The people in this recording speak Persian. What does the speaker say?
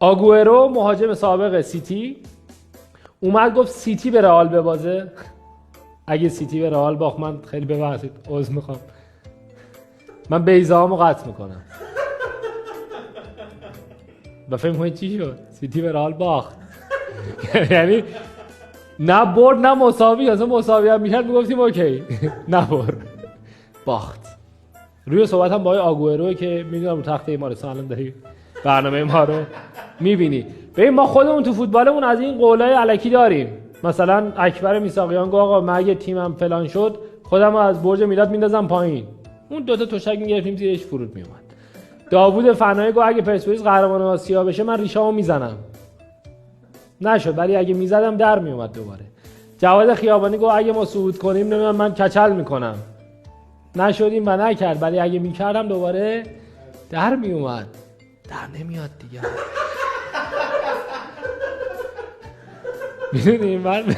آگوئرو مهاجم سابق سیتی اومد گفت سیتی به رئال ببازه. اگه سیتی به رئال باخت من خیلی ببخشید عذر میخوام، من بیضه‌هامو قطع میکنم. و فهم کنید چی شد؟ سیتی به رئال باخت. یعنی نه برد نه مساوی، اصلا مساوی هم میشد میگفتیم اوکی. نه برد، باخت. روی صحبت هم با آقای آگوئرو که میدونم رو تخت ایمارستان الان داری برنامه ما رو میبینی. ببین ما خودمون تو فوتبالمون از این قولای الکی داریم. مثلا اکبر میساقیان گفت آقا من اگه تیمم فلان شد خودمو از برج میلاد میندازم پایین. اون دوتا تشک میگرفتیم زیرش فرود میومد. داوود فنایی گفت اگه پرسپولیس قهرمان آسیا بشه من ریشامو میزنم. نشد، ولی اگه میزدم در میومد دوباره. جواد خیابانی گفت اگه ما صعود کنیم نمیدونم من کچل میکنم. نشدیم و نکرد، ولی اگه میکردم دوباره در میومد. در نمیاد دیگه. میدونیم من